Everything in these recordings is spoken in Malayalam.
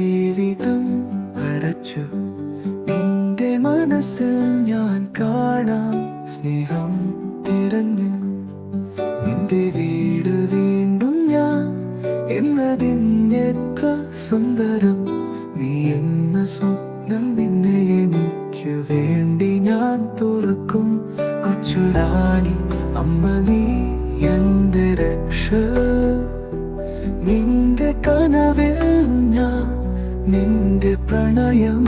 ജീവിതം അടച്ചു. നിന്റെ മനസ്സിൽ ഞാൻ കാണാം സ്നേഹം തിരഞ്ഞ്. നിന്റെ വീട് വീണ്ടും ഞാൻ എന്നതിനെത്ര സുന്ദരം. നീ എന്ന സ്വപ്നം നിന്നെ എനിക്ക് വേണ്ടി ഞാൻ തുറക്കും. കൊച്ചുറാണി അമ്മ നീ എന്റെ രക്ഷ. നിന്റെ കനവിൽ ഞാൻ നിന്റെ പ്രണയം.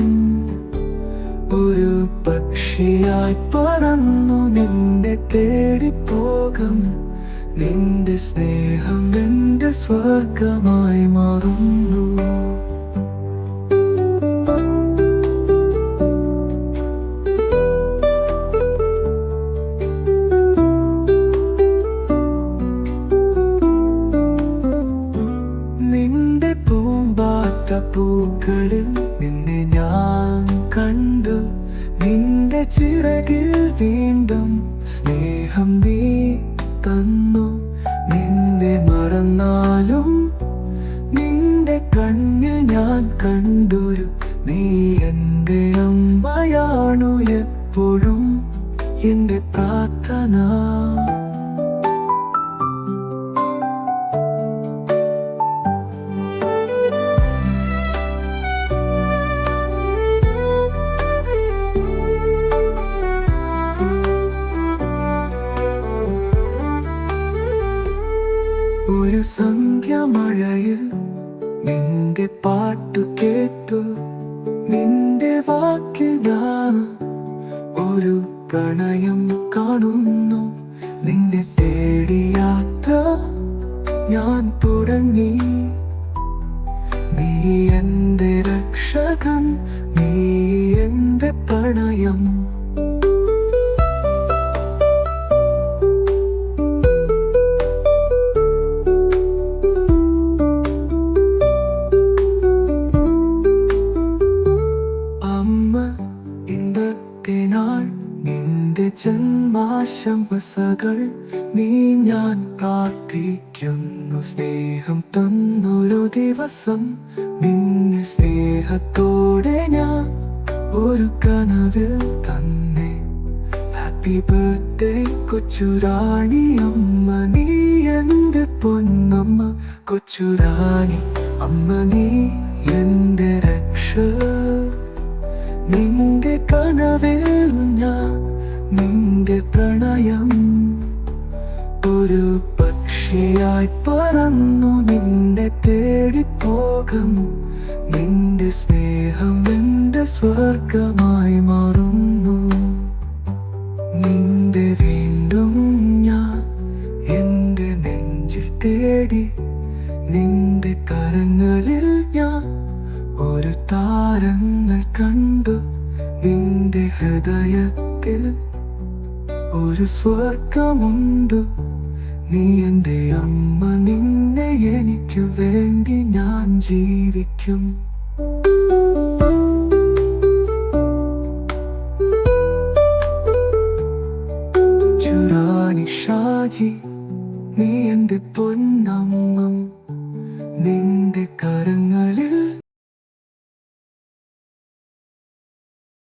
ഒരു പക്ഷിയായി പറന്നു നിന്നെ തേടിപ്പോകും. നിന്റെ സ്നേഹം എന്റെ സ്വർഗമായി മാറുന്നു. നിന്റെ പൂക്കളിൽ നിന്നെ ഞാൻ കണ്ടു. നിന്റെ ചിറകിൽ വീണ്ടും സ്നേഹം നീ തന്നു. നിന്നെ മറന്നാലും നിന്റെ കണ്ണിൽ ഞാൻ കണ്ടൊരു നീ എന്റെ അമ്മയാണു എപ്പോഴും എന്റെ പ്രാർത്ഥന. ഒരു സന്ധ്യമഴയിൽ നിന്റെ പാട്ടു കേട്ടു. നിന്റെ വാക്കിൽ ഞാൻ ഒരു പ്രണയം കാണുന്നു. നിന്നെ തേടി യാത്ര ഞാൻ തുടങ്ങി. നീ എന്റെ രക്ഷകൻ, നീ എന്റെ പ്രണയം. നിന്റെ ജന്മാശംസകൾ നീ ഞാൻ പ്രാർത്ഥിക്കുന്നു. സ്നേഹം തന്നൊരു ദിവസം നിന്നെ സ്നേഹത്തോടെ ഞാൻ ഒരു കനവിൽ തന്നെ. ഹാപ്പി ബർത്ത്ഡേ കൊച്ചുറാണി അമ്മ നീ എന്റെ പൊന്നമ്മ. കൊച്ചുറാണി അമ്മ നീ എന്റെ രക്ഷ. നിന്റെ കനവിൽ ഞാൻ നിന്റെ പ്രണയം. ഒരു പക്ഷിയായി പറന്നു നിന്നെ തേടിപ്പോകും. നിന്റെ സ്നേഹം എന്റെ സ്വർഗമായി മാറുന്നു. നിന്റെ വീണ്ടും ഞാൻ എന്റെ നെഞ്ചിൽ തേടി. നിന്റെ കരങ്ങളിൽ ഞാൻ ഒരു താരങ്ങൾ കണ്ടു. നിന്റെ ഹൃദയത്തിൽ ഒരു സ്വർഗമുണ്ട്. നീ എന്റെ അമ്മ, നിന്നെ എനിക്കു വേണ്ടി ഞാൻ ജീവിക്കും. ചുരാണി ഷാജി നീ എന്റെ പൊന്ന്.